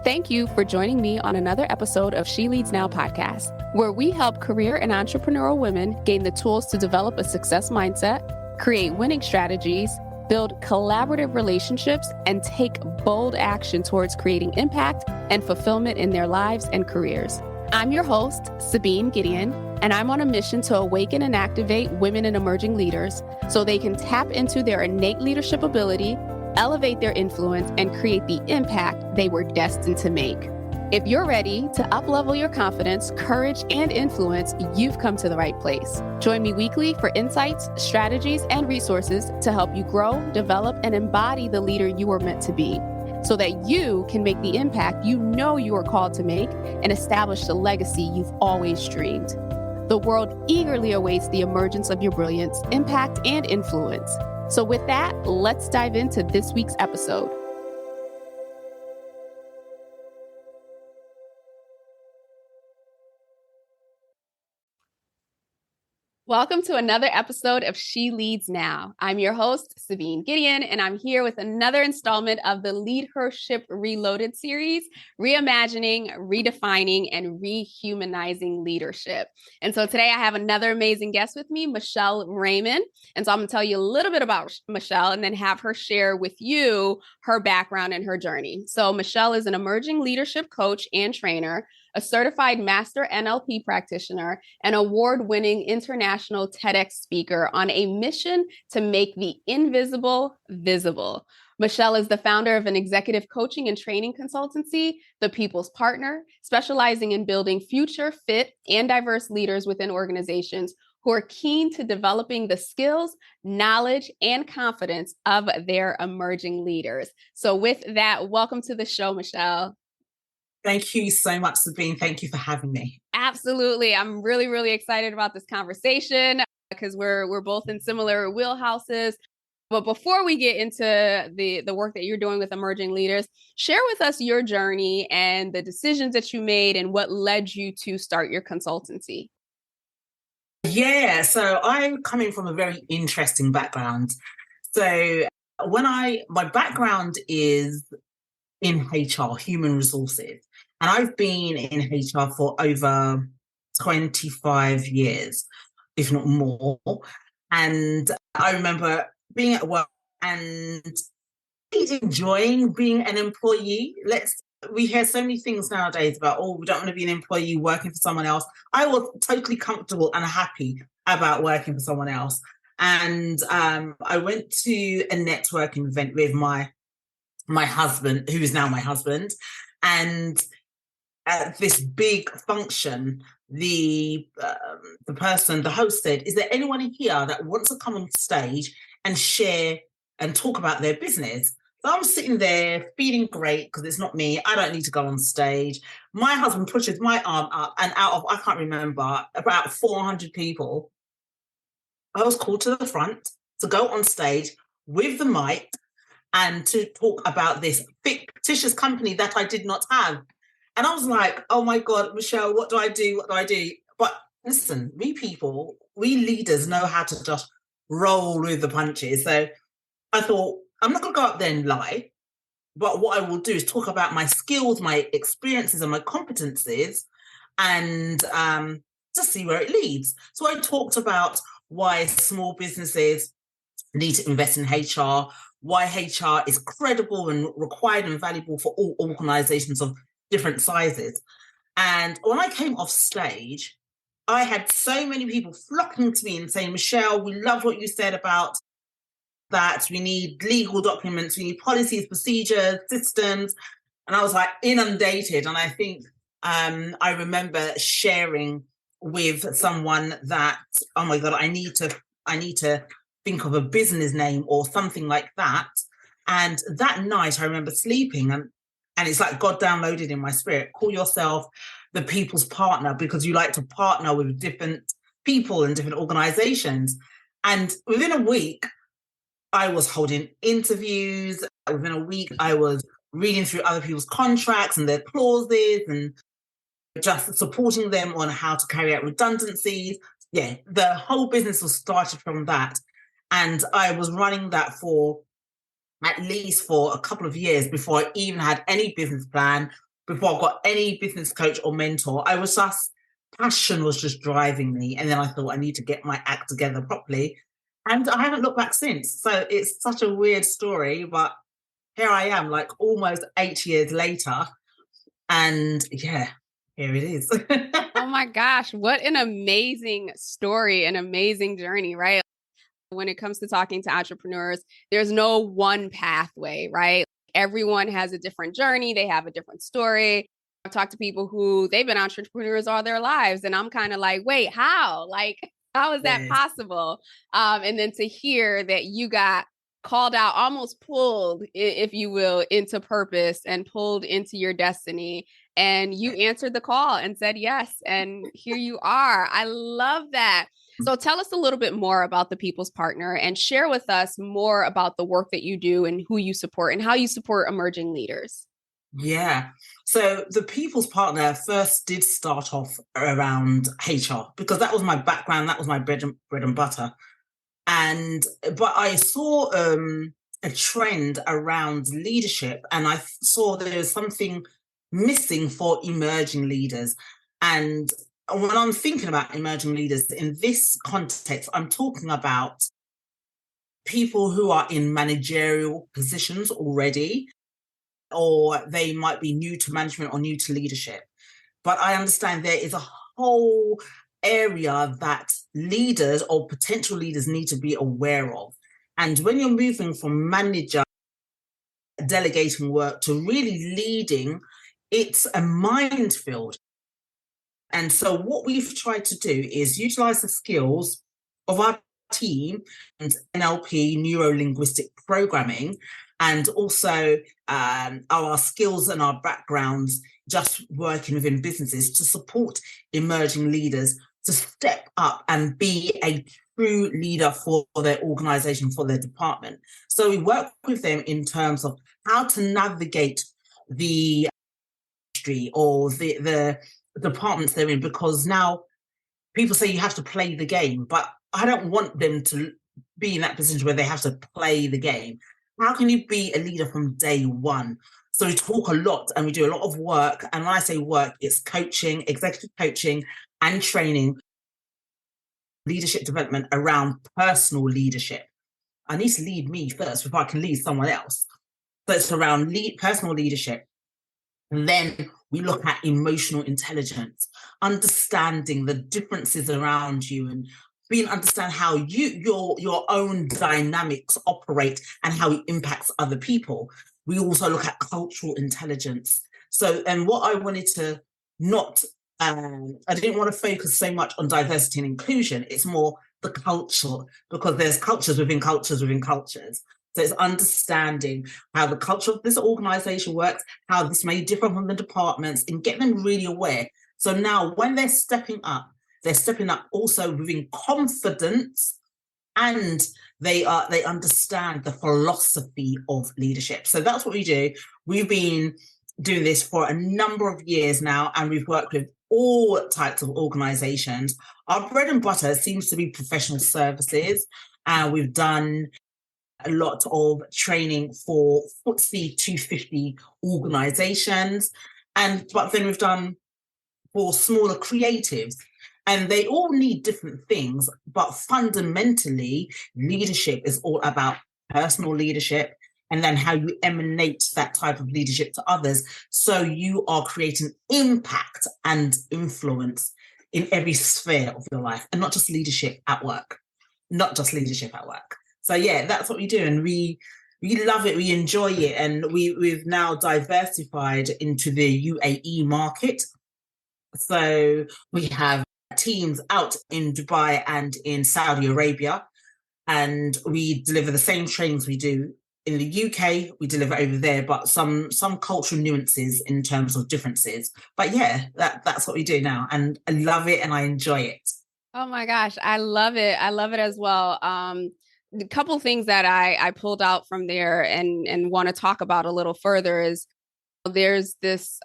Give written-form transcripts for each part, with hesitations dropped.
Thank you for joining me on another episode of She Leads Now podcast, where we help career and entrepreneurial women gain the tools to develop a success mindset, create winning strategies, build collaborative relationships, and take bold action towards creating impact and fulfillment in their lives and careers. I'm your host, Sabine Gideon, and I'm on a mission to awaken and activate women and emerging leaders so they can tap into their innate leadership ability, elevate their influence, and create the impact they were destined to make. If you're ready to uplevel your confidence, courage, and influence, you've come to the right place. Join me weekly for insights, strategies, and resources to help you grow, develop, and embody the leader you are meant to be, so that you can make the impact you know you are called to make and establish the legacy you've always dreamed. The world eagerly awaits the emergence of your brilliance, impact, and influence. So with that, let's dive into this week's episode. Welcome to another episode of She Leads Now. I'm your host, Sabine Gideon, and I'm here with another installment of the LeadHership Reloaded series, reimagining, redefining, and rehumanizing leadership. And so today I have another amazing guest with me, Michelle Raymond. And so I'm going to tell you a little bit about Michelle and then have her share with you her background and her journey. So Michelle is an emerging leadership coach and trainer, a certified Master NLP Practitioner, and award-winning International TEDx Speaker on a mission to make the invisible visible. Michelle is the founder of an executive coaching and training consultancy, The People's Partner, specializing in building future fit and diverse leaders within organizations who are keen to developing the skills, knowledge, and confidence of their emerging leaders. So with that, welcome to the show, Michelle. Thank you so much, Sabine. Thank you for having me. Absolutely. I'm really, really excited about this conversation because we're both in similar wheelhouses. But before we get into the work that you're doing with emerging leaders, share with us your journey and the decisions that you made and what led you to start your consultancy. Yeah, so I'm coming from a very interesting background. So my background is in HR, human resources. And I've been in HR for over 25 years, if not more. And I remember being at work and enjoying being an employee. We hear so many things nowadays about, we don't want to be an employee working for someone else. I was totally comfortable and happy about working for someone else. And I went to a networking event with my husband, who is now my husband, and at this big function, the host said, "Is there anyone here that wants to come on stage and share and talk about their business?" So I'm sitting there feeling great because it's not me. I don't need to go on stage. My husband pushes my arm up, and out of, I can't remember, about 400 people, I was called to the front to go on stage with the mic and to talk about this fictitious company that I did not have. And I was like, oh my God, Michelle, what do I do? What do I do? But listen, we leaders know how to just roll with the punches. So I thought, I'm not going to go up there and lie, but what I will do is talk about my skills, my experiences, and my competencies, and just see where it leads. So I talked about why small businesses need to invest in HR, why HR is credible and required and valuable for all organizations of different sizes. And when I came off stage, I had so many people flocking to me and saying, "Michelle, we love what you said about that. We need legal documents, we need policies, procedures, systems." And I was like inundated. And I think I remember sharing with someone that, oh my God, I need to think of a business name or something like that. And that night I remember sleeping and it's like God downloaded in my spirit, call yourself the people's partner, because you like to partner with different people and different organizations. And within a week, I was holding interviews. Within a week, I was reading through other people's contracts and their clauses and just supporting them on how to carry out redundancies. Yeah, the whole business was started from that. And I was running that for at least for a couple of years before I even had any business plan, before I got any business coach or mentor. Passion was just driving me. And then I thought I need to get my act together properly. And I haven't looked back since. So it's such a weird story, but here I am, like almost 8 years later. And yeah, here it is. Oh my gosh, what an amazing story, an amazing journey, right? When it comes to talking to entrepreneurs, there's no one pathway, right? Everyone has a different journey, they have a different story. I've talked to people who they've been entrepreneurs all their lives, and I'm kind of like, wait, how? Like, how is that possible? And then to hear that you got called out, almost pulled, if you will, into purpose and pulled into your destiny. And you answered the call and said yes. And here you are. I love that. So tell us a little bit more about the People's Partner and share with us more about the work that you do and who you support and how you support emerging leaders. Yeah. So the People's Partner first did start off around HR because that was my background. That was my bread and butter. But I saw a trend around leadership, and I saw there was something missing for emerging leaders. And when I'm thinking about emerging leaders in this context, I'm talking about people who are in managerial positions already, or they might be new to management or new to leadership. But I understand there is a whole area that leaders or potential leaders need to be aware of. And when you're moving from manager, delegating work to really leading, it's a minefield. And so what we've tried to do is utilize the skills of our team and NLP, neuro-linguistic programming, and also our skills and our backgrounds just working within businesses to support emerging leaders to step up and be a true leader for their organization, for their department. So we work with them in terms of how to navigate the industry or the departments they're in, because now people say you have to play the game, but I don't want them to be in that position where they have to play the game. How can you be a leader from day one? So we talk a lot and we do a lot of work. And when I say work, it's coaching, executive coaching and training, leadership development around personal leadership. I need to lead me first before I can lead someone else. So it's around personal leadership. And then we look at emotional intelligence, understanding the differences around you and understand how your own dynamics operate and how it impacts other people. We also look at cultural intelligence. So, and what I wanted to I didn't want to focus so much on diversity and inclusion. It's more the culture, because there's cultures within cultures within cultures. So it's understanding how the culture of this organization works, how this may differ from the departments, and get them really aware. So now when they're stepping up also within confidence, and they understand the philosophy of leadership. So that's what we do. We've been doing this for a number of years now, and we've worked with all types of organizations. Our bread and butter seems to be professional services, and we've done a lot of training for FTSE 250 organizations, but then we've done for smaller creatives. And they all need different things, but fundamentally, leadership is all about personal leadership, and then how you emanate that type of leadership to others. So you are creating impact and influence in every sphere of your life, and not just leadership at work. So yeah, that's what we do. And we love it. We enjoy it. And we've now diversified into the UAE market. So we have teams out in Dubai and in Saudi Arabia, and we deliver the same trainings we do in the UK. We deliver over there, but some cultural nuances in terms of differences. But yeah, that's what we do now, and I love it and I enjoy it. Oh my gosh, I love it. I love it as well. The couple things that I pulled out from there and want to talk about a little further is there's this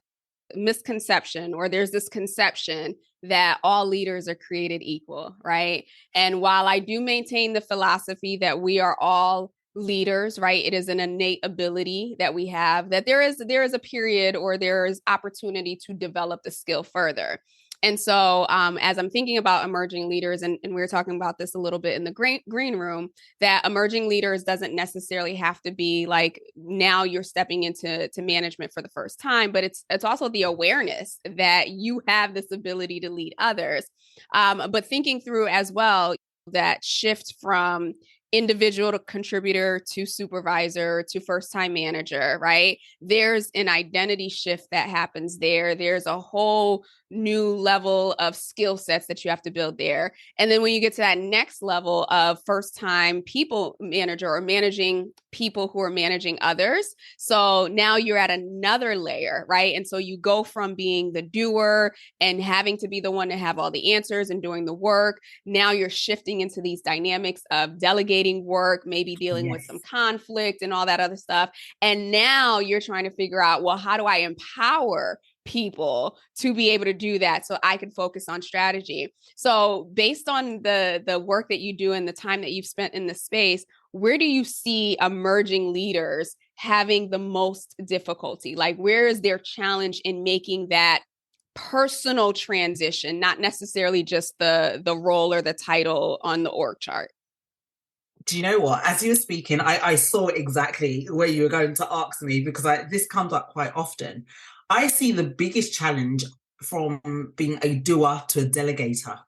misconception, or there's this conception that all leaders are created equal, right? And while I do maintain the philosophy that we are all leaders, right? It is an innate ability that we have, that there is a period or there is opportunity to develop the skill further. And so as I'm thinking about emerging leaders, and we were talking about this a little bit in the green room, that emerging leaders doesn't necessarily have to be like now you're stepping into management for the first time, but it's also the awareness that you have this ability to lead others. But thinking through as well that shift from individual to contributor to supervisor to first time manager, right? There's an identity shift that happens there. There's a whole new level of skill sets that you have to build there. And then when you get to that next level of first time people manager or managing people who are managing others. So now you're at another layer, right? And so you go from being the doer and having to be the one to have all the answers and doing the work. Now you're shifting into these dynamics of delegating work, maybe dealing with some conflict and all that other stuff. And now you're trying to figure out, well, how do I empower people to be able to do that so I can focus on strategy? So based on the work that you do and the time that you've spent in the space, where do you see emerging leaders having the most difficulty? Like, where is their challenge in making that personal transition, not necessarily just the role or the title on the org chart? Do you know what? As you were speaking, I saw exactly where you were going to ask me, because this comes up quite often. I see the biggest challenge from being a doer to a delegator.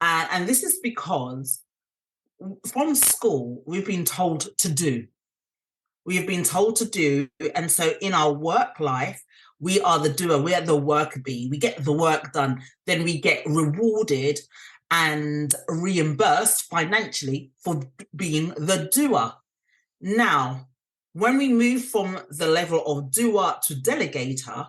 And this is because from school, we've been told to do. We have been told to do. And so in our work life, we are the doer, we are the worker bee. We get the work done, then we get rewarded and reimbursed financially for being the doer. Now, when we move from the level of doer to delegator,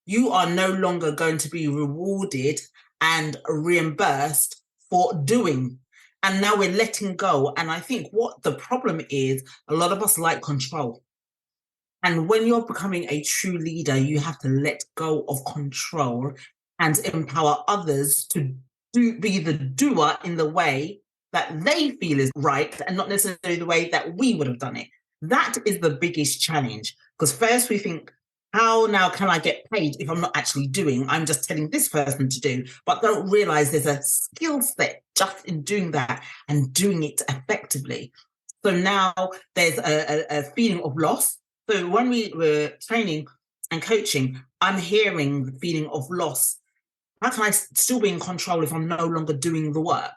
you are no longer going to be rewarded and reimbursed for doing. And now we're letting go. And I think what the problem is, a lot of us like control. And when you're becoming a true leader, you have to let go of control and empower others to be the doer in the way that they feel is right and not necessarily the way that we would have done it. That is the biggest challenge. Because first we think, how now can I get paid if I'm not actually doing? I'm just telling this person to do, but don't realize there's a skill set just in doing that and doing it effectively. So now there's a feeling of loss. So when we were training and coaching, I'm hearing the feeling of loss. How can I still be in control if I'm no longer doing the work?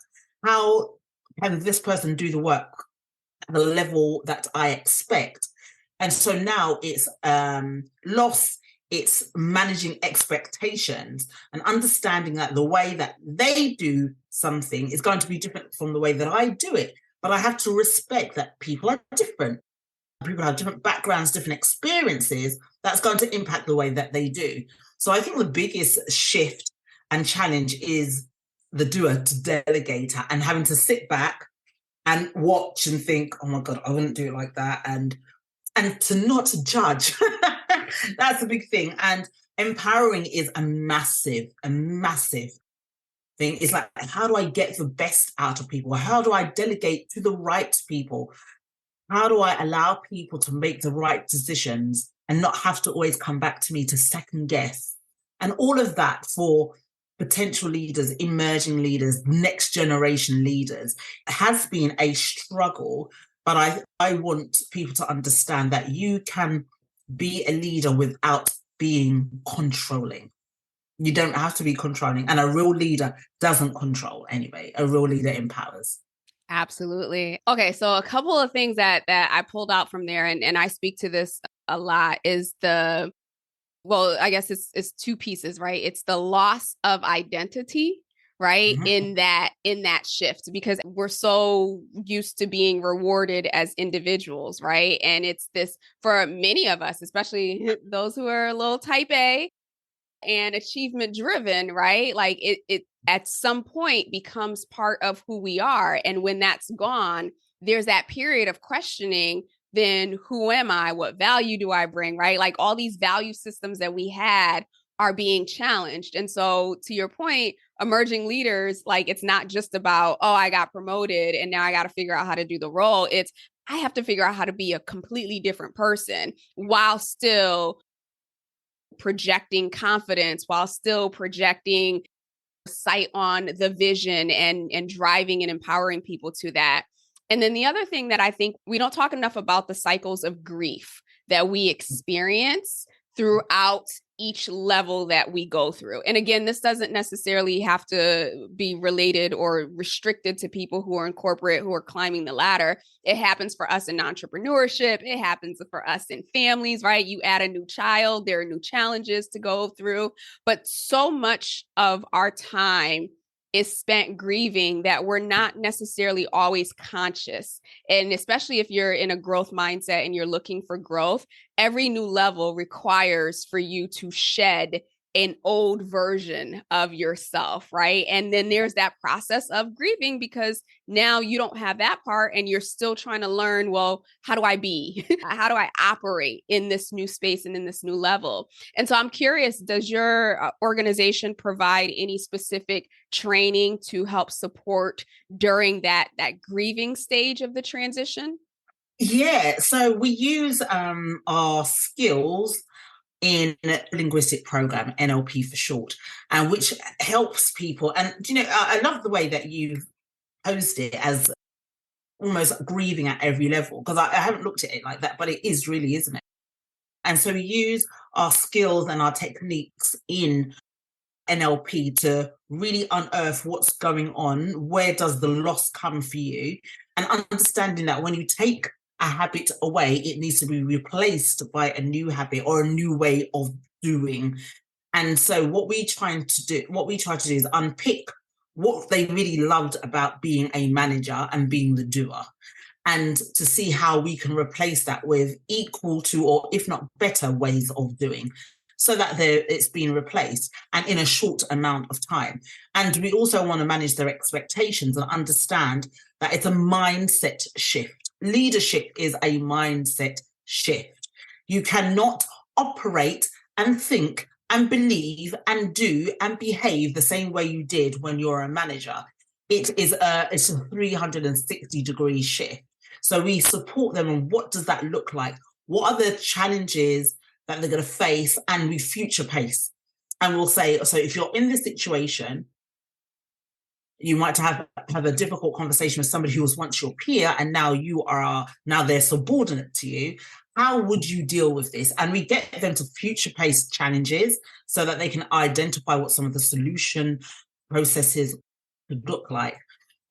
How can this person do the work at the level that I expect? And so now it's loss, it's managing expectations and understanding that the way that they do something is going to be different from the way that I do it. But I have to respect that people are different. People have different backgrounds, different experiences. That's going to impact the way that they do. So I think the biggest shift and challenge is the doer to delegator, and having to sit back and watch and think, oh my God, I wouldn't do it like that. And to not judge. That's a big thing. And empowering is a massive thing. It's like, how do I get the best out of people? How do I delegate to the right people? How do I allow people to make the right decisions and not have to always come back to me to second guess? And all of that for potential leaders, emerging leaders, next generation leaders has been a struggle. But I want people to understand that you can be a leader without being controlling. You don't have to be controlling. And a real leader doesn't control anyway. A real leader empowers. Absolutely. Okay, so a couple of things that I pulled out from there, and I speak to this a lot, is I guess it's two pieces, right? It's the loss of identity, right? Mm-hmm. In that shift, because we're so used to being rewarded as individuals, right? And it's this, for many of us, especially those who are a little type A and achievement driven, right? Like it at some point becomes part of who we are. And when that's gone, there's that period of questioning, then who am I? What value do I bring? Right? Like all these value systems that we had are being challenged. And so to your point, emerging leaders, like it's not just about, oh, I got promoted and now I got to figure out how to do the role. It's I have to figure out how to be a completely different person while still projecting confidence, while still projecting sight on the vision and driving and empowering people to that. And then the other thing that I think we don't talk enough about the cycles of grief that we experience throughout each level that we go through. And again, this doesn't necessarily have to be related or restricted to people who are in corporate, who are climbing the ladder. It happens for us in entrepreneurship. It happens for us in families, right? You add a new child, there are new challenges to go through. But so much of our time is spent grieving that we're not necessarily always conscious. And especially if you're in a growth mindset and you're looking for growth, every new level requires for you to shed an old version of yourself, right? And then there's that process of grieving because now you don't have that part and you're still trying to learn, well, how do I be? How do I operate in this new space and in this new level? And so I'm curious, does your organization provide any specific training to help support during that grieving stage of the transition? Yeah, so we use our skills in linguistic program, NLP for short, and which helps people. And I love the way that you've posed it as almost grieving at every level, because I haven't looked at it like that, but it is really, isn't it? And so we use our skills and our techniques in NLP to really unearth what's going on. Where does the loss come for you? And understanding that when you take a habit away, it needs to be replaced by a new habit or a new way of doing. And so what we try to do is unpick what they really loved about being a manager and being the doer, and to see how we can replace that with equal to, or if not better, ways of doing, so that it's been replaced and in a short amount of time. And we also want to manage their expectations and understand that it's a mindset shift. Leadership is a mindset shift. You cannot operate and think and believe and do and behave the same way you did when you're a manager. It's a 360-degree shift. So we support them on what does that look like? What are the challenges that they're going to face? And we future pace. And we'll say, so if you're in this situation, you might have a difficult conversation with somebody who was once your peer and now they're subordinate to you. How would you deal with this? And we get them to future pace challenges so that they can identify what some of the solution processes could look like.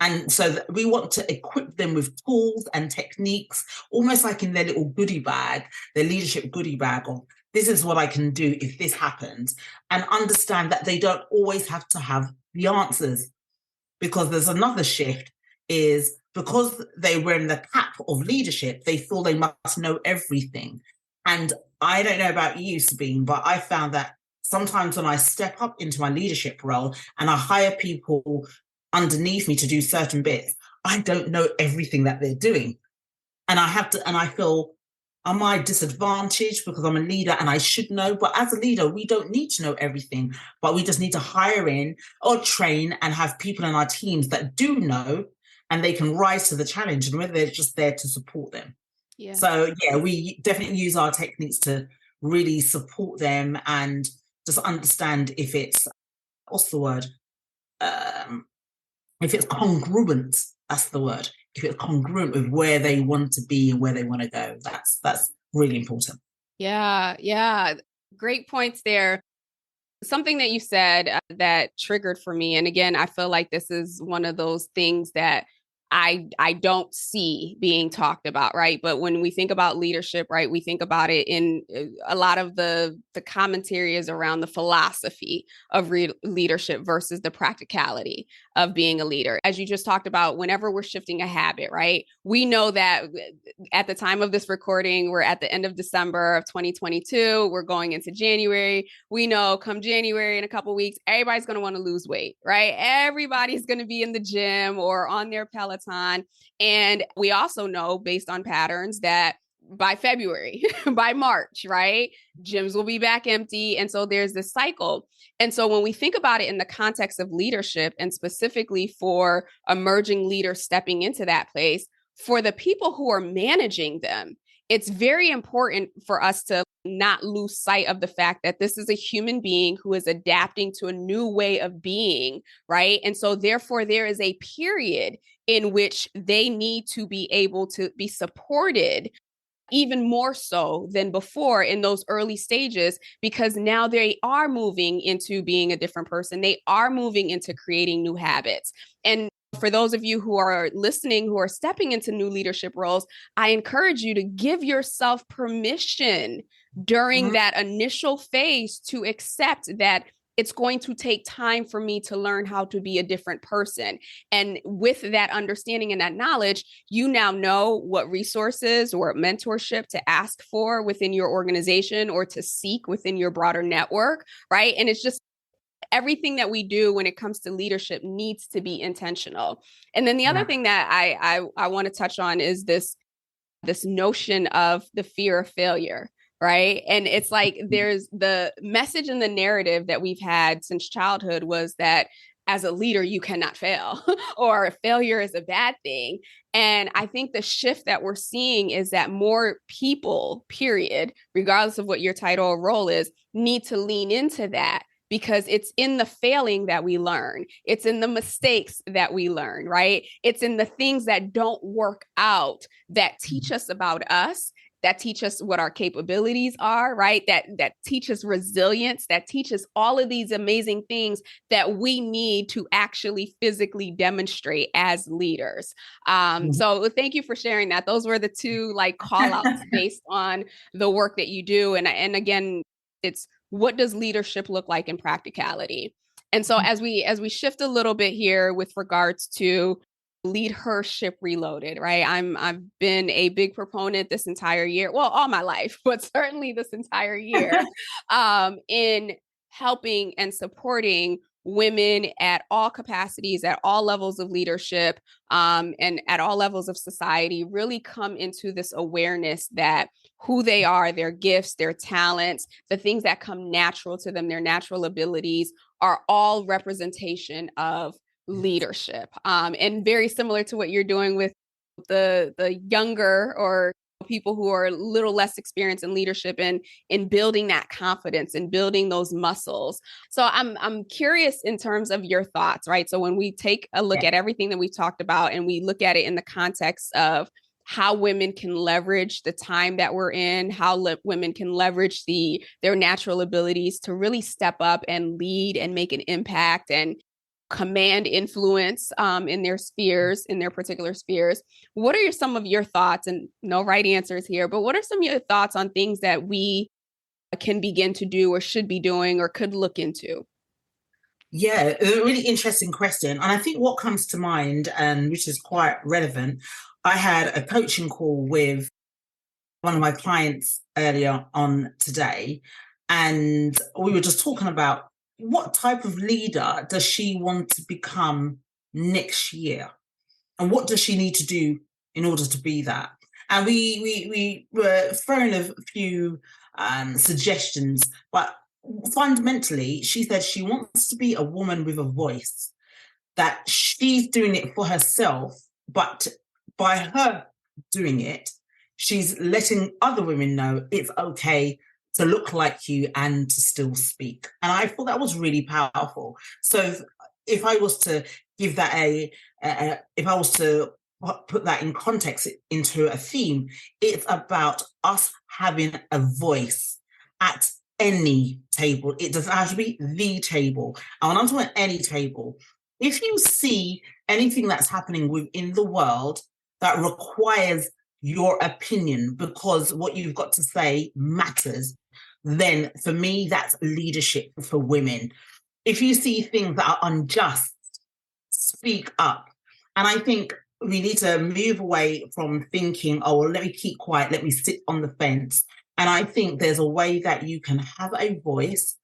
And so we want to equip them with tools and techniques, almost like in their little goodie bag, their leadership goodie bag of, this is what I can do if this happens, and understand that they don't always have to have the answers. Because there's another shift, is because they were in the cap of leadership, they feel they must know everything. And I don't know about you, Sabine, but I found that sometimes when I step up into my leadership role and I hire people underneath me to do certain bits, I don't know everything that they're doing. And I feel, am I disadvantaged because I'm a leader and I should know? But as a leader, we don't need to know everything, but we just need to hire in or train and have people in our teams that do know, and they can rise to the challenge, and whether they're just there to support them. Yeah. So yeah, we definitely use our techniques to really support them and just understand if it's, what's the word? If it's congruent, that's the word. If it's congruent with where they want to be and where they want to go, that's really important. Yeah. Great points there. Something that you said that triggered for me. And again, I feel like this is one of those things that I don't see being talked about, right? But when we think about leadership, right, we think about it in a lot of the commentary is around the philosophy of leadership versus the practicality of being a leader. As you just talked about, whenever we're shifting a habit, right, we know that at the time of this recording, we're at the end of December of 2022, we're going into January. We know come January in a couple of weeks, everybody's going to want to lose weight, right? Everybody's going to be in the gym or on their Peloton. And we also know based on patterns that by February, by March, right, gyms will be back empty. And so there's this cycle. And so when we think about it in the context of leadership and specifically for emerging leaders stepping into that place, for the people who are managing them, it's very important for us to not lose sight of the fact that this is a human being who is adapting to a new way of being, right? And so therefore, there is a period in which they need to be able to be supported even more so than before in those early stages, because now they are moving into being a different person. They are moving into creating new habits. And for those of you who are listening, who are stepping into new leadership roles, I encourage you to give yourself permission during that initial phase to accept that it's going to take time for me to learn how to be a different person. And with that understanding and that knowledge, you now know what resources or mentorship to ask for within your organization or to seek within your broader network, right? And it's just everything that we do when it comes to leadership needs to be intentional. And then the other thing that I want to touch on is this notion of the fear of failure. Right. And it's like there's the message and the narrative that we've had since childhood was that as a leader, you cannot fail or failure is a bad thing. And I think the shift that we're seeing is that more people, period, regardless of what your title or role is, need to lean into that. Because it's in the failing that we learn. It's in the mistakes that we learn, right? It's in the things that don't work out that teach us about us, that teach us what our capabilities are, right? That teach us resilience, that teach us all of these amazing things that we need to actually physically demonstrate as leaders. So thank you for sharing that. Those were the two call outs based on the work that you do. And again, it's what does leadership look like in practicality? And so as we shift a little bit here with regards to LeadHership Reloaded, right? I've been a big proponent this entire year, well, all my life, but certainly this entire year, in helping and supporting women at all capacities, at all levels of leadership, and at all levels of society, really come into this awareness that who they are, their gifts, their talents, the things that come natural to them, their natural abilities, are all representation of leadership. And very similar to what you're doing with the younger or people who are a little less experienced in leadership and in building that confidence and building those muscles. So I'm curious in terms of your thoughts, right? So when we take a look at everything that we've talked about and we look at it in the context of how women can leverage the time that we're in, how women can leverage their natural abilities to really step up and lead and make an impact and command influence in their spheres, in their particular spheres. What are some of your thoughts, and no right answers here, but what are some of your thoughts on things that we can begin to do or should be doing or could look into? Yeah, a really interesting question. And I think what comes to mind, and which is quite relevant, I had a coaching call with one of my clients earlier on today, and we were just talking about what type of leader does she want to become next year? And what does she need to do in order to be that? And we were throwing a few suggestions, but fundamentally, she said she wants to be a woman with a voice, that she's doing it for herself, but by her doing it, she's letting other women know it's okay to look like you and to still speak. And I thought that was really powerful. So if I was to give that if I was to put that in context into a theme, it's about us having a voice at any table. It doesn't have to be the table. And when I'm talking any table, if you see anything that's happening within the world that requires your opinion because what you've got to say matters, then for me, that's leadership for women. If you see things that are unjust, speak up. And I think we need to move away from thinking, oh, well, let me keep quiet, let me sit on the fence. And I think there's a way that you can have a voice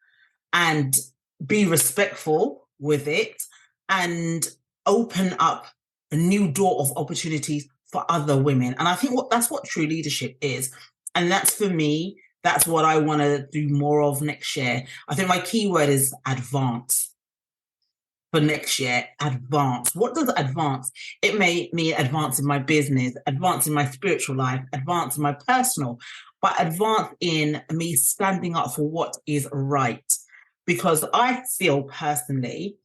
and be respectful with it and open up a new door of opportunities for other women. And I think that's what true leadership is. And that's, for me, that's what I want to do more of next year. I think my key word is advance. for next year, advance. What does advance? It may mean advance in my business, advance in my spiritual life, advance in my personal, but advance in me standing up for what is right. Because I feel personally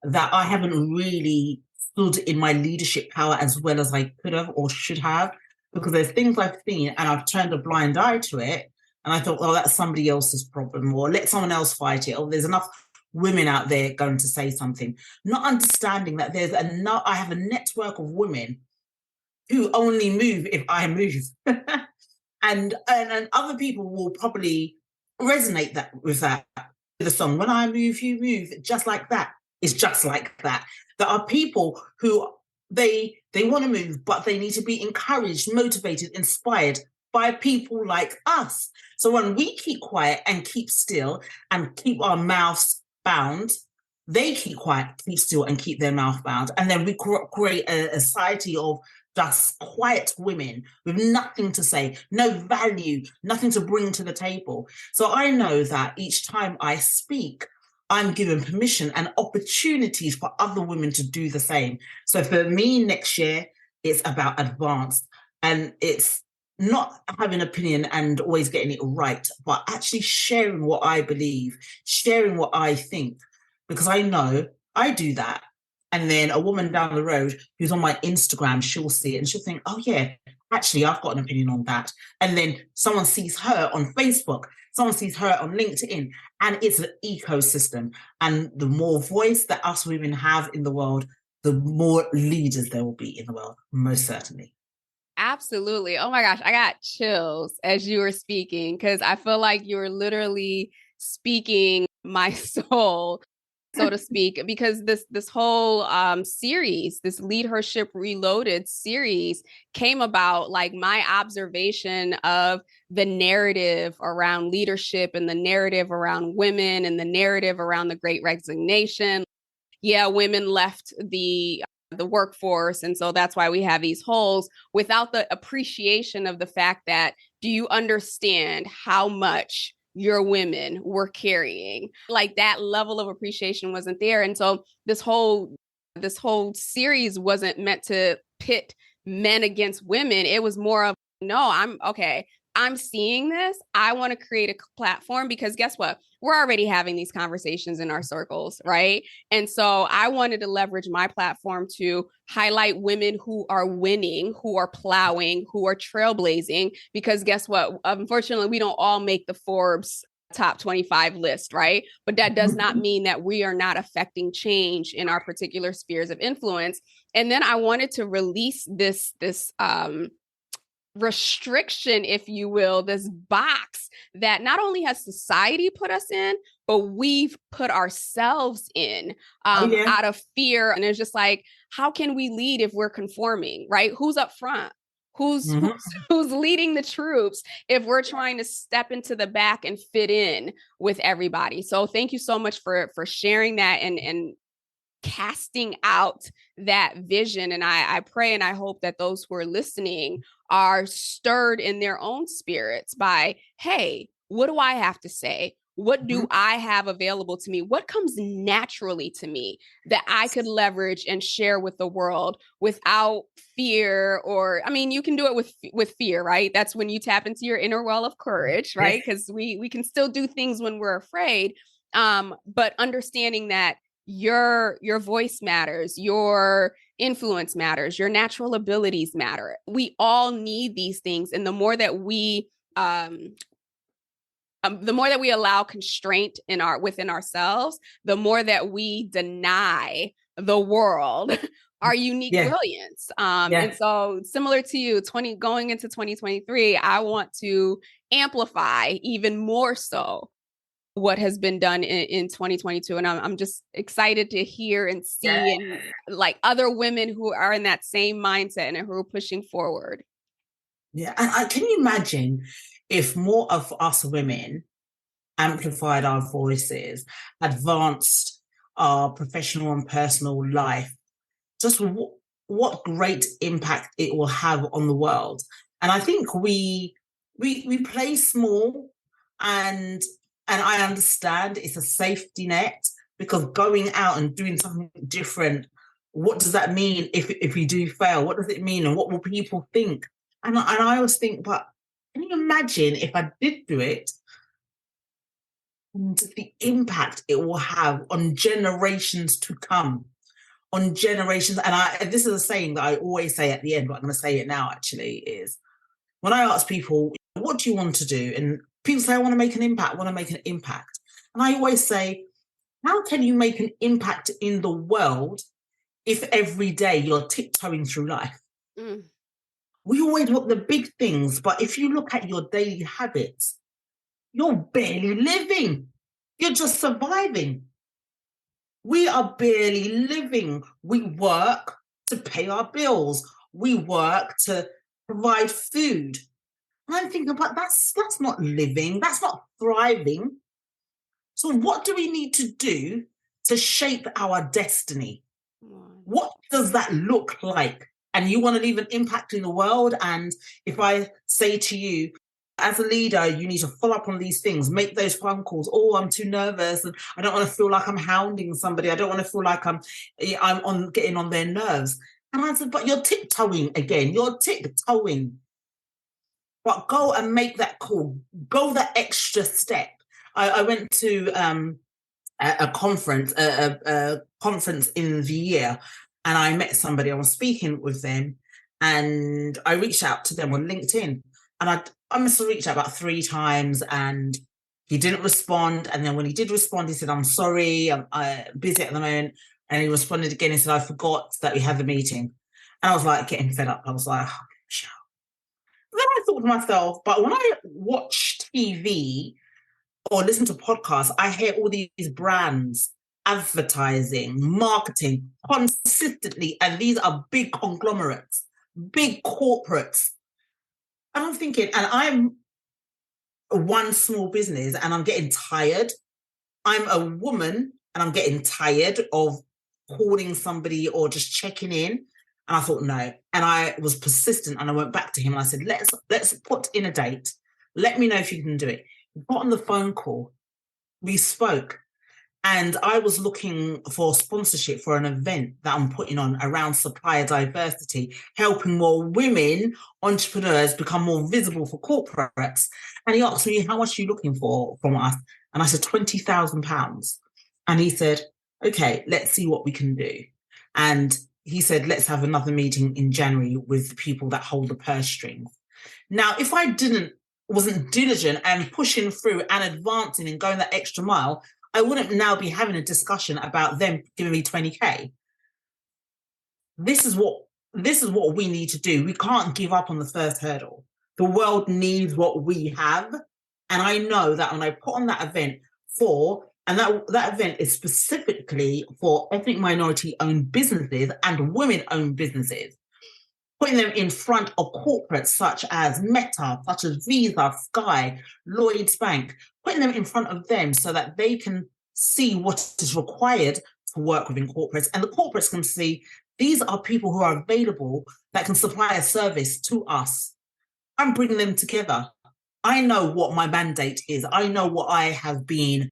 that I haven't really stood in my leadership power as well as I could have or should have, because there's things I've seen and I've turned a blind eye to it. And I thought, oh, that's somebody else's problem, or let someone else fight it, or there's enough women out there going to say something. Not understanding that I have a network of women who only move if I move. and other people will probably resonate with that. The song, when I move, you move, just like that. It's just like that. There are people who they want to move, but they need to be encouraged, motivated, inspired by people like us. So when we keep quiet and keep still and keep our mouths bound, they keep quiet, keep still, and keep their mouth bound. And then we create a society of just quiet women with nothing to say, no value, nothing to bring to the table. So I know that each time I speak, I'm given permission and opportunities for other women to do the same. So for me next year, it's about advance. And it's not having an opinion and always getting it right, but actually sharing what I believe, sharing what I think, because I know I do that. And then a woman down the road who's on my Instagram, she'll see it and she'll think, oh yeah, actually, I've got an opinion on that. And then someone sees her on Facebook, someone sees her on LinkedIn, and it's an ecosystem. And the more voice that us women have in the world, the more leaders there will be in the world, most certainly. Absolutely. Oh my gosh, I got chills as you were speaking, because I feel like you were literally speaking my soul, so to speak, because this whole series, this LeadHership Reloaded series, came about like my observation of the narrative around leadership and the narrative around women and the narrative around the Great Resignation. Yeah, women left the workforce, and so that's why we have these holes, without the appreciation of the fact that, do you understand how much your women were carrying? Like, that level of appreciation wasn't there. And so this whole series wasn't meant to pit men against women. It was more of, no, I'm seeing this. I want to create a platform, because guess what? We're already having these conversations in our circles, right? And so I wanted to leverage my platform to highlight women who are winning, who are plowing, who are trailblazing, because guess what? Unfortunately, we don't all make the Forbes top 25 list, right? But that does not mean that we are not affecting change in our particular spheres of influence. And then I wanted to release this restriction, if you will, this box that not only has society put us in, but we've put ourselves in out of fear. And it's just like, how can we lead if we're conforming, right? Who's up front? Who's leading the troops if we're trying to step into the back and fit in with everybody? So thank you so much for sharing that and casting out that vision. And I pray and I hope that those who are listening are stirred in their own spirits by, hey, what do I have to say? What do I have available to me? What comes naturally to me that I could leverage and share with the world without fear? Or, I mean, you can do it with fear, right? That's when you tap into your inner well of courage, right? Because we can still do things when we're afraid. But understanding that your voice matters, your influence matters, your natural abilities matter. We all need these things. And the more that we allow constraint within ourselves, the more that we deny the world our unique brilliance. And so, similar to you, going into 2023, I want to amplify even more so what has been done in 2022. And I'm just excited to hear and see and like other women who are in that same mindset and who are pushing forward. Yeah. And can you imagine if more of us women amplified our voices, advanced our professional and personal life, just what great impact it will have on the world. And I think we play small, and I understand it's a safety net, because going out and doing something different, what does that mean if we do fail? What does it mean? And what will people think? And I always think, but can you imagine if I did do it, and the impact it will have on generations to come? On generations. And this is a saying that I always say at the end, but I'm going to say it now actually, is when I ask people, what do you want to do? And people say, I want to make an impact, I want to make an impact. And I always say, how can you make an impact in the world if every day you're tiptoeing through life? We always want the big things, but if you look at your daily habits, you're barely living. You're just surviving. We are barely living. We work to pay our bills. We work to provide food. And I'm thinking, but that's not living. That's not thriving. So what do we need to do to shape our destiny? What does that look like? And you want to leave an impact in the world. And if I say to you, as a leader, you need to follow up on these things, make those phone calls. Oh, I'm too nervous and I don't want to feel like I'm hounding somebody. I don't want to feel like I'm getting on their nerves. And I said, but you're tiptoeing again. You're tiptoeing. But go and make that call. Go that extra step. I went to a conference, a conference in the year, and I met somebody. I was speaking with them, and I reached out to them on LinkedIn. And I must have reached out about 3 times and he didn't respond. And then when he did respond, he said, I'm sorry, I'm busy at the moment. And he responded again and said, I forgot that we had the meeting. And I was like getting fed up. I was like, oh, Michelle. Then I thought to myself, but when I watch TV or listen to podcasts, I hear all these brands advertising, marketing consistently. And these are big conglomerates, big corporates. And I'm thinking, and I'm one small business and I'm getting tired. I'm a woman and I'm getting tired of calling somebody or just checking in. And I thought, no. And I was persistent and I went back to him and I said, let's put in a date. Let me know if you can do it. We got on the phone call. We spoke. And I was looking for sponsorship for an event that I'm putting on around supplier diversity, helping more women entrepreneurs become more visible for corporates. And he asked me, how much are you looking for from us? And I said, £20,000. And he said, okay, let's see what we can do. And he said, let's have another meeting in January with the people that hold the purse strings. Now, if I wasn't diligent and pushing through and advancing and going that extra mile, I wouldn't now be having a discussion about them giving me 20K. This is what we need to do. We can't give up on the first hurdle. The world needs what we have. And I know that when I put on that event and that event is specifically for ethnic minority-owned businesses and women-owned businesses, putting them in front of corporates such as Meta, such as Visa, Sky, Lloyds Bank, putting them in front of them so that they can see what is required to work within corporates. And the corporates can see these are people who are available that can supply a service to us. I'm bringing them together. I know what my mandate is. I know what I have been,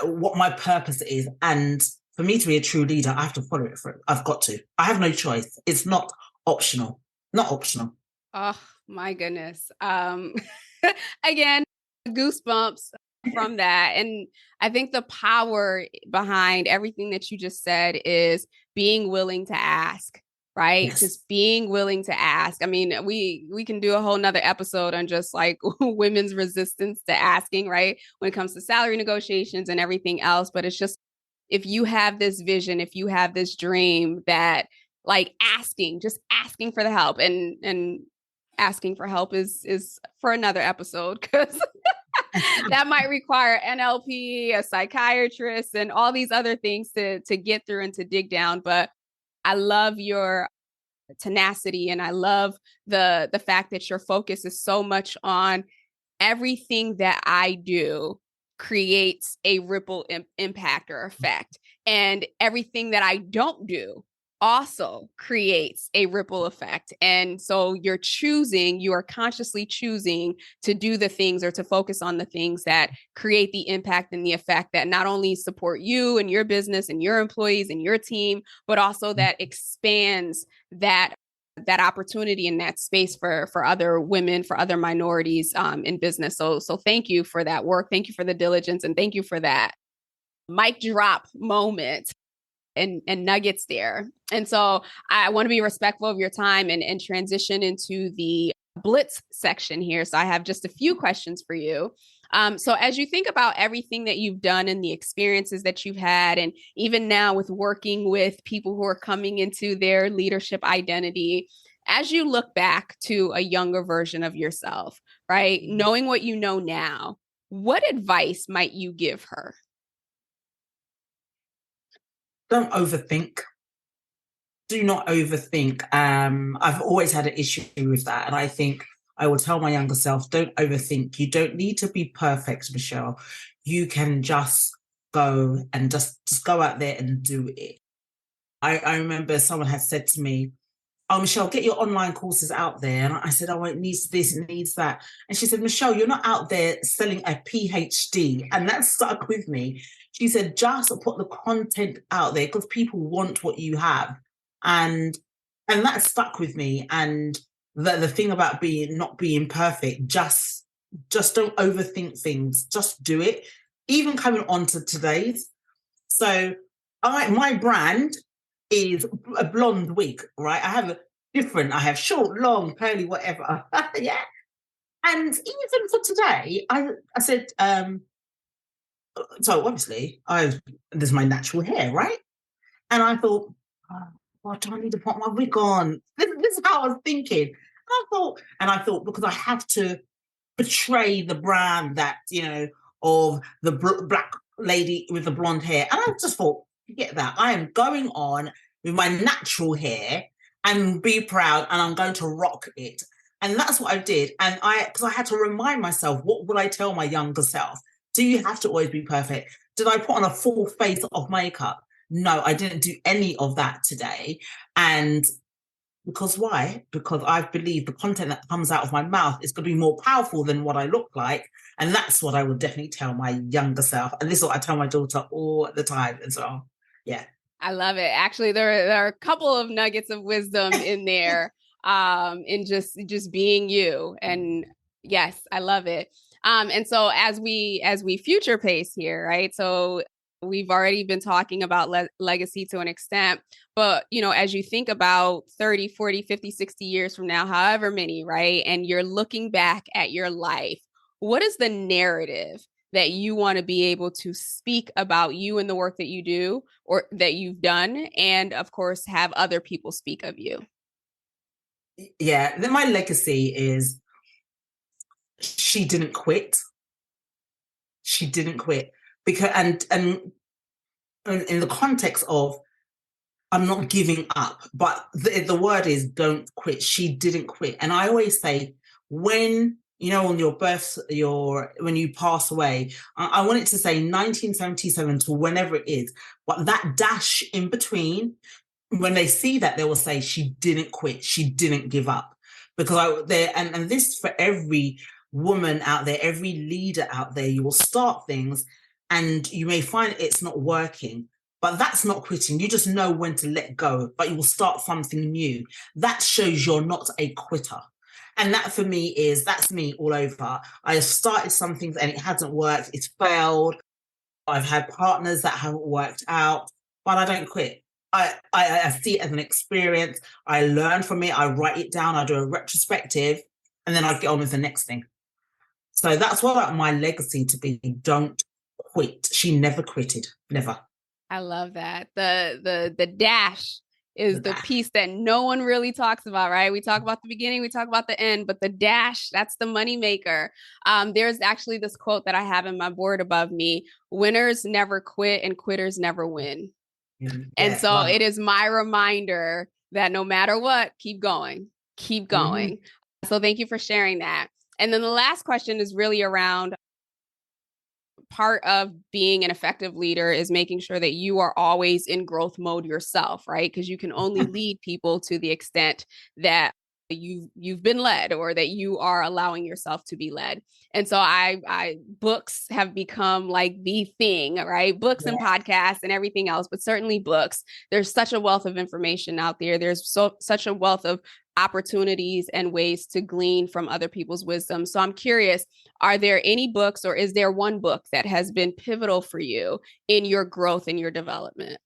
what my purpose is. And for me to be a true leader, I have to follow it through. I've got to. I have no choice. It's not optional. Not optional. Oh my goodness. Again, goosebumps from that. And I think the power behind everything that you just said is being willing to ask, right? Yes. Just being willing to ask. I mean, we can do a whole nother episode on just like women's resistance to asking, right? When it comes to salary negotiations and everything else. But it's just, if you have this vision, if you have this dream, that like just asking for the help and asking for help is for another episode, because that might require NLP, a psychiatrist, and all these other things to get through and to dig down. But I love your tenacity, and I love the fact that your focus is so much on everything that I do creates a ripple impact or effect, and everything that I don't do also creates a ripple effect. And so you are consciously choosing to do the things or to focus on the things that create the impact and the effect that not only support you and your business and your employees and your team, but also that expands that opportunity in that space for other women, for other minorities in business. So thank you for that work. Thank you for the diligence, and thank you for that mic drop moment and nuggets there. And so I want to be respectful of your time and transition into the blitz section here. So I have just a few questions for you. So as you think about everything that you've done and the experiences that you've had, and even now with working with people who are coming into their leadership identity, as you look back to a younger version of yourself, right? Knowing what you know now, what advice might you give her? Don't overthink. Do not overthink. I've always had an issue with that. And I think I will tell my younger self, don't overthink. You don't need to be perfect, Michelle. You can just go and just go out there and do it. I remember someone had said to me, oh, Michelle, get your online courses out there. And I said, oh, it needs this, it needs that. And she said, Michelle, you're not out there selling a PhD. And that stuck with me. She said, just put the content out there because people want what you have. And that stuck with me. And the thing about not being perfect, just don't overthink things. Just do it. Even coming on to today's. So my brand is a blonde wig, right? I have short, long, curly, whatever. Yeah. And even for today, I said, so obviously there's my natural hair, right? And I thought, oh, what do I need to put my wig on? This is how I was thinking. And I thought, because I have to portray the brand that, of the black lady with the blonde hair. And I just thought, forget that. I am going on with my natural hair and be proud, and I'm going to rock it. And that's what I did. And because I had to remind myself, what would I tell my younger self? Do you have to always be perfect? Did I put on a full face of makeup? No, I didn't do any of that today. And because why? Because I believe the content that comes out of my mouth is going to be more powerful than what I look like. And that's what I would definitely tell my younger self. And this is what I tell my daughter all the time as well. Yeah. I love it. Actually, there are a couple of nuggets of wisdom in there, in just being you. And yes, I love it. And so as we future pace here, right? So we've already been talking about legacy to an extent, but as you think about 30, 40, 50, 60 years from now, however many, right? And you're looking back at your life, what is the narrative that you want to be able to speak about you and the work that you do or that you've done, and of course have other people speak of you? Yeah, then my legacy is she didn't quit. She didn't quit because and in the context of I'm not giving up, but the word is don't quit. She didn't quit. And I always say, when on your birth, when you pass away, I want it to say 1977 to whenever it is, but that dash in between, when they see that, they will say she didn't quit, she didn't give up. Because and this for every woman out there, every leader out there, you will start things and you may find it's not working. But that's not quitting. You just know when to let go, but you will start something new. That shows you're not a quitter. And that for me that's me all over. I have started something and it hasn't worked. It's failed. I've had partners that haven't worked out, but I don't quit. I see it as an experience. I learn from it. I write it down. I do a retrospective, and then I get on with the next thing. So that's what my legacy to be. Don't quit. She never quitted. Never. I love that. The dash is the piece that no one really talks about, right? We talk about the beginning, we talk about the end, but the dash, that's the money maker. There's actually this quote that I have in my board above me: winners never quit and quitters never win. And so it is my reminder that no matter what, keep going. Mm-hmm. So thank you for sharing that. And then the last question is really around part of being an effective leader is making sure that you are always in growth mode yourself, right? Because you can only lead people to the extent that you've been led, or that you are allowing yourself to be led. And so I books have become like the thing, right? Books and podcasts and everything else, but certainly books. There's such a wealth of information out there. There's such a wealth of opportunities and ways to glean from other people's wisdom. So I'm curious, are there any books, or is there one book that has been pivotal for you in your growth and your development?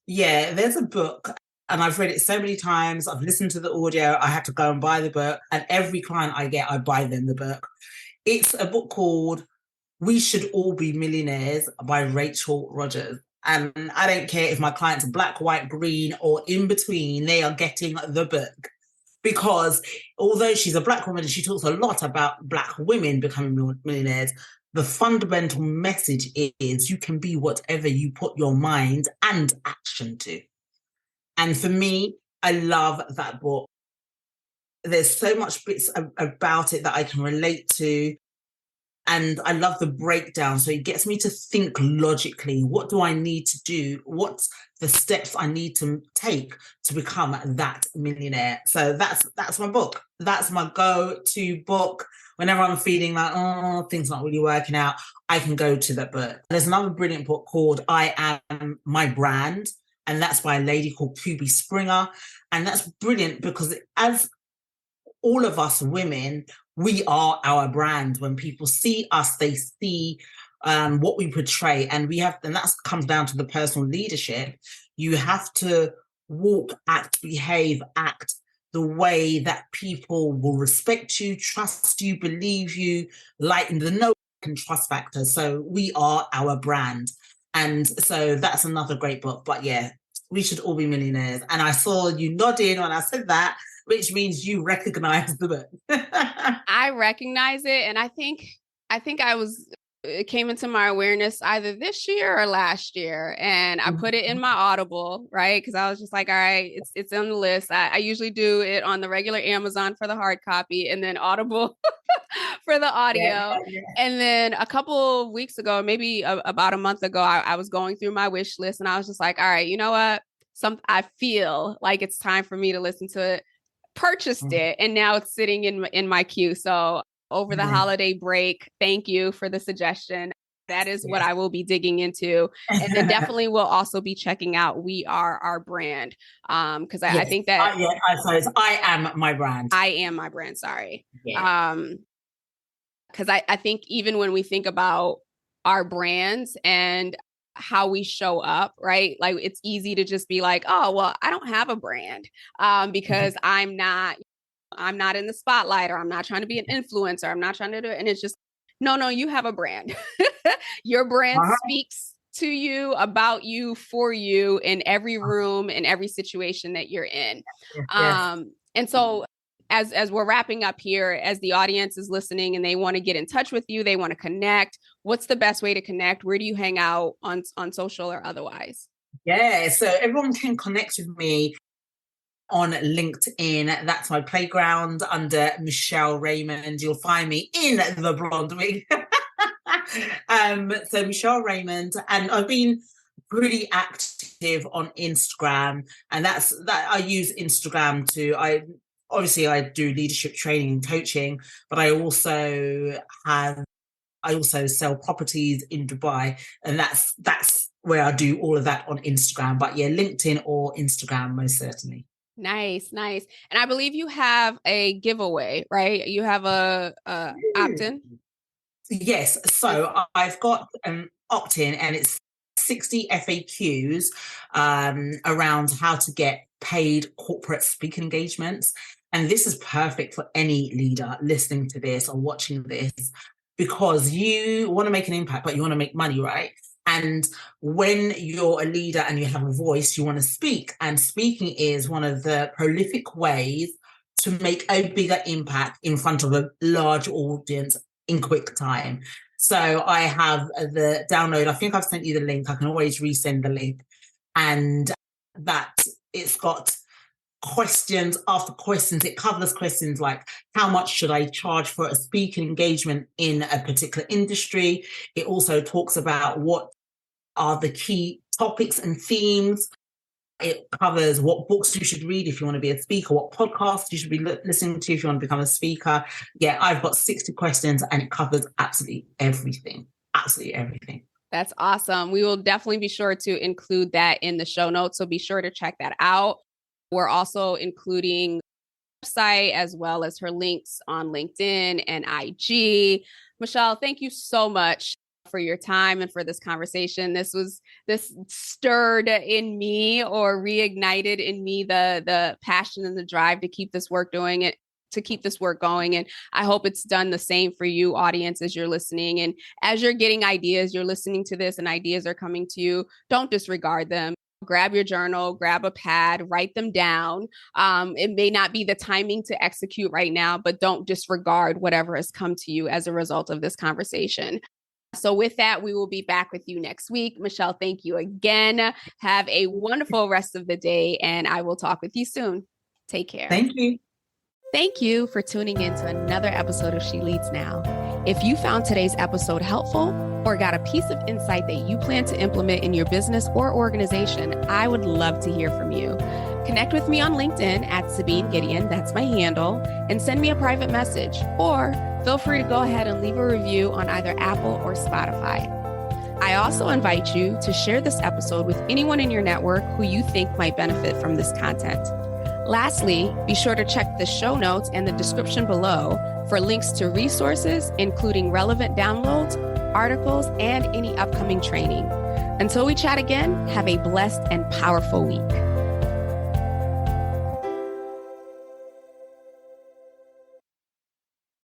Yeah, there's a book, and I've read it so many times. I've listened to the audio. I had to go and buy the book, and every client I get, I buy them the book. It's a book called We Should All Be Millionaires by Rachel Rodgers. And I don't care if my clients are black, white, green, or in between, they are getting the book. Because although she's a black woman and she talks a lot about black women becoming millionaires, the fundamental message is you can be whatever you put your mind and action to. And for me, I love that book. There's so much bits about it that I can relate to. And I love the breakdown. So it gets me to think logically. What do I need to do? What's the steps I need to take to become that millionaire? So that's my book. That's my go-to book. Whenever I'm feeling like, oh, things not really working out, I can go to that book. There's another brilliant book called I Am My Brand. And that's by a lady called Phoebe Springer. And that's brilliant because as all of us women, we are our brand. When people see us, they see what we portray, and that comes down to the personal leadership. You have to walk, act, behave, act the way that people will respect you, trust you, believe you, like the know and trust factor. So we are our brand. And so that's another great book. But yeah, We Should All Be Millionaires. And I saw you nodding when I said that, which means you recognize the book. I recognize it. And I think it came into my awareness either this year or last year. And I put it in my Audible, right? Because I was just like, all right, it's on the list. I usually do it on the regular Amazon for the hard copy, and then Audible for the audio. Yeah. And then a couple of weeks ago, maybe about a month ago, I was going through my wish list, and I was just like, all right, you know what? I feel like it's time for me to listen to it. Purchased it, and now it's sitting in my queue. So over the holiday break, thank you for the suggestion. That is what I will be digging into. And then definitely will also be checking out We Are Our Brand. Because I think that I Am My Brand. I Am My Brand, sorry. Because I think even when we think about our brands and how we show up, right? Like it's easy to just be like, oh, well, I don't have a brand because I'm not in the spotlight, or I'm not trying to be an influencer. I'm not trying to do it. And it's just, no, you have a brand. Your brand speaks to you, about you, for you in every room, in every situation that you're in. And so as we're wrapping up here, as the audience is listening and they want to get in touch with you, they want to connect, what's the best way to connect? Where do you hang out on social or otherwise? Yeah, so everyone can connect with me on LinkedIn. That's my playground under Michelle Raymond. You'll find me in the blonde wig. So Michelle Raymond, and I've been pretty active on Instagram, and that I use Instagram I do leadership training and coaching, but I also sell properties in Dubai, and that's where I do all of that on Instagram. But yeah, LinkedIn or Instagram, most certainly. Nice. And I believe you have a giveaway, right? You have a opt-in? Yes. So I've got an opt-in, and it's 60 FAQs around how to get paid corporate speaking engagements. And this is perfect for any leader listening to this or watching this, because you want to make an impact, but you want to make money, right? And when you're a leader and you have a voice, you want to speak. And speaking is one of the prolific ways to make a bigger impact in front of a large audience in quick time. So I have the download. I think I've sent you the link. I can always resend the link. And that it's got questions after questions. It covers questions like, how much should I charge for a speaking engagement in a particular industry? It also talks about what are the key topics and themes. It covers what books you should read if you want to be a speaker, what podcasts you should be listening to if you want to become a speaker. Yeah, I've got 60 questions and it covers absolutely everything. Absolutely everything. That's awesome. We will definitely be sure to include that in the show notes. So be sure to check that out. We're also including website as well as her links on LinkedIn and IG. Michelle, thank you so much for your time and for this conversation. This stirred in me or reignited in me the passion and the drive to keep this work going. And I hope it's done the same for you, audience, as you're listening. And as you're getting ideas, you're listening to this and ideas are coming to you, don't disregard them. Grab your journal, grab a pad, write them down. It may not be the timing to execute right now, but don't disregard whatever has come to you as a result of this conversation. So with that, we will be back with you next week. Michelle, thank you again. Have a wonderful rest of the day, and I will talk with you soon. Take care. Thank you. Thank you for tuning in to another episode of She Leads Now. If you found today's episode helpful or got a piece of insight that you plan to implement in your business or organization, I would love to hear from you. Connect with me on LinkedIn at Sabine Gideon, that's my handle, and send me a private message. Or feel free to go ahead and leave a review on either Apple or Spotify. I also invite you to share this episode with anyone in your network who you think might benefit from this content. Lastly, be sure to check the show notes and the description below for links to resources, including relevant downloads, articles, and any upcoming training. Until we chat again, have a blessed and powerful week.